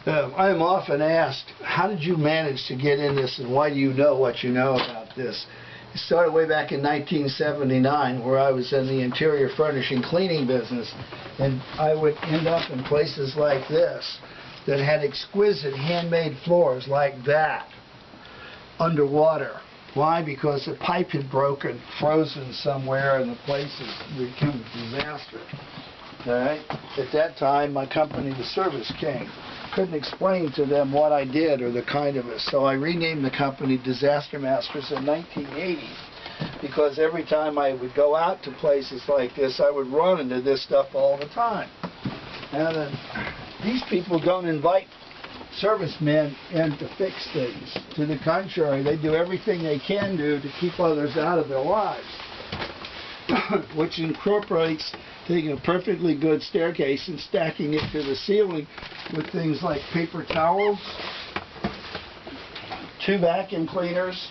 I am often asked, how did you manage to get in this, and why do you know what you know about this? It started way back in 1979, where I was in the interior furnishing cleaning business, and I would end up in places like this that had exquisite handmade floors like that underwater. Why? Because the pipe had broken, frozen somewhere, and the place had become a disaster. All right? At that time, my company, the Service King, couldn't explain to them what I did or the kind of it. So I renamed the company Disaster Masters in 1980, because every time I would go out to places like this, I would run into this stuff all the time. And then these people don't invite servicemen in to fix things. To the contrary, they do everything they can do to keep others out of their lives, which incorporates taking a perfectly good staircase and stacking it to the ceiling with things like paper towels, 2 vacuum cleaners,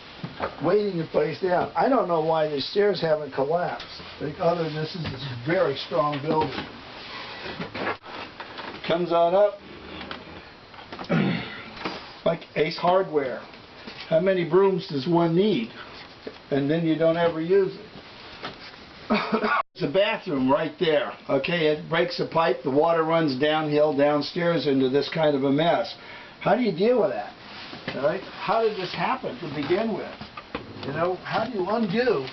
weighting the place down. I don't know why the stairs haven't collapsed, other than this is a very strong building. Comes on up like Ace Hardware. How many brooms does one need? And then you don't ever use it. It's a bathroom right there. Okay, it breaks a pipe, the water runs downhill, downstairs into this kind of a mess. How do you deal with that? All right? How did this happen to begin with? You know, how do you undo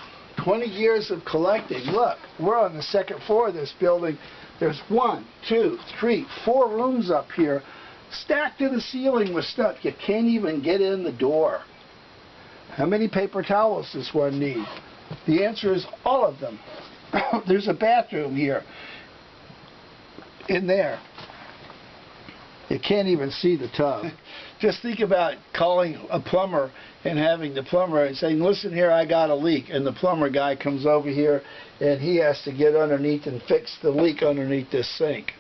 20 years of collecting? Look, we're on the 2nd floor of this building. There's 1, 2, 3, 4 rooms up here, stacked to the ceiling with stuff. You can't even get in the door. How many paper towels does one need? The answer is all of them. There's a bathroom here. In there. You can't even see the tub. Just think about calling a plumber and having the plumber and saying, listen here, I got a leak. And the plumber guy comes over here and he has to get underneath and fix the leak underneath this sink.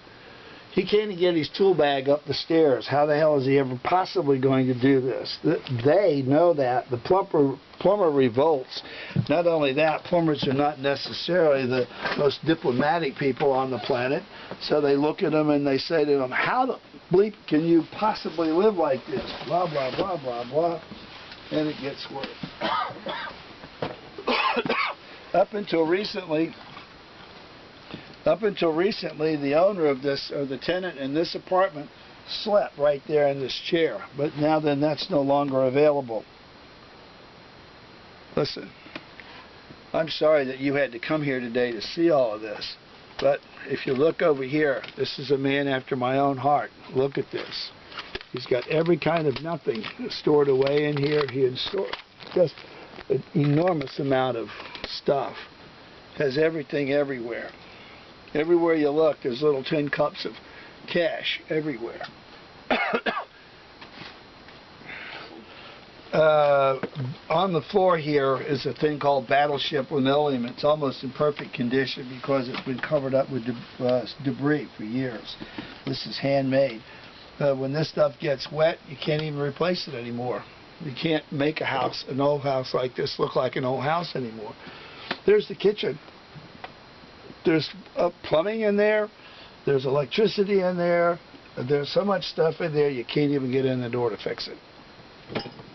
He can't get his tool bag up the stairs. How the hell is he ever possibly going to do this? They know that. The plumber revolts. Not only that, plumbers are not necessarily the most diplomatic people on the planet. So they look at them and they say to them, how the bleep can you possibly live like this? Blah, blah, blah, blah, blah. And it gets worse. Up until recently, the owner of this, or the tenant in this apartment, slept right there in this chair. But now then, that's no longer available. Listen, I'm sorry that you had to come here today to see all of this. But if you look over here, this is a man after my own heart. Look at this. He's got every kind of nothing stored away in here. He had stored just an enormous amount of stuff. Has everything everywhere. Everywhere you look, there's little tin cups of cash everywhere. On the floor here is a thing called Battleship Linoleum. It's almost in perfect condition because it's been covered up with debris for years. This is handmade. When this stuff gets wet, you can't even replace it anymore. You can't make a house, an old house like this, look like an old house anymore. There's the kitchen. There's plumbing in there. There's electricity in there. There's so much stuff in there you can't even get in the door to fix it.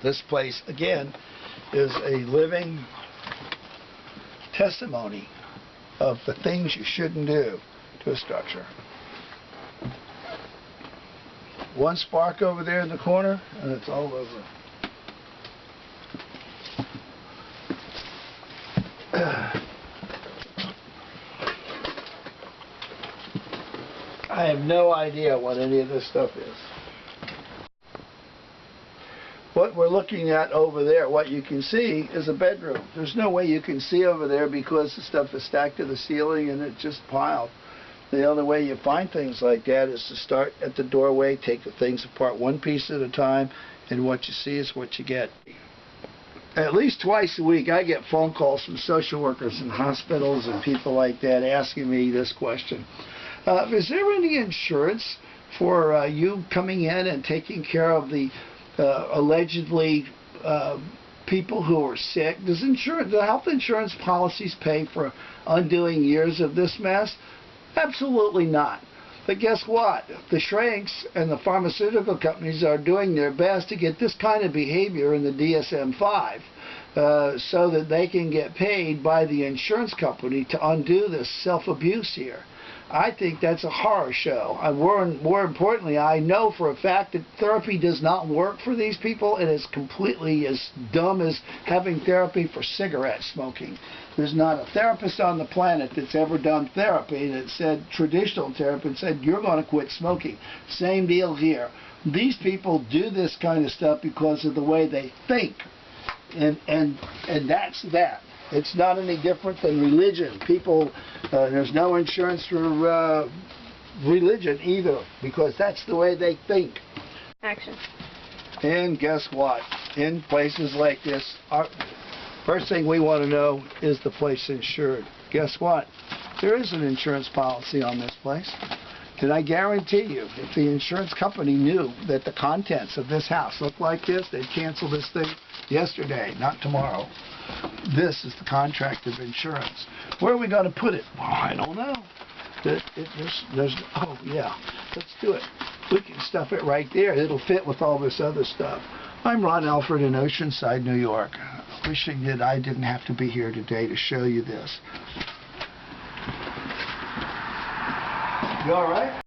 This place, again, is a living testimony of the things you shouldn't do to a structure. One spark over there in the corner, and it's all over. I have no idea what any of this stuff is. What we're looking at over there, what you can see, is a bedroom. There's no way you can see over there because the stuff is stacked to the ceiling and it's just piled. The only way you find things like that is to start at the doorway, take the things apart one piece at a time, and what you see is what you get. At least twice a week I get phone calls from social workers in hospitals and people like that asking me this question. Is there any insurance for you coming in and taking care of the allegedly people who are sick? Does the health insurance policies pay for undoing years of this mess? Absolutely not. But guess what? The shrinks and the pharmaceutical companies are doing their best to get this kind of behavior in the DSM-5 so that they can get paid by the insurance company to undo this self-abuse here. I think that's a horror show. More importantly, I know for a fact that therapy does not work for these people. It is completely as dumb as having therapy for cigarette smoking. There's not a therapist on the planet that's ever done therapy that said, traditional therapy, and said, you're going to quit smoking. Same deal here. These people do this kind of stuff because of the way they think. And that's that. It's not any different than religion. People, there's no insurance for religion either, because that's the way they think. Action. And guess what? In places like this, first thing we want to know, is the place insured? Guess what? There is an insurance policy on this place. And I guarantee you, if the insurance company knew that the contents of this house looked like this, they'd cancel this thing yesterday, not tomorrow. This is the contract of insurance. Where are we going to put it? Well, I don't know. Oh, yeah, let's do it. We can stuff it right there. It'll fit with all this other stuff. I'm Ron Alford in Oceanside, New York, wishing that I didn't have to be here today to show you this. You all right?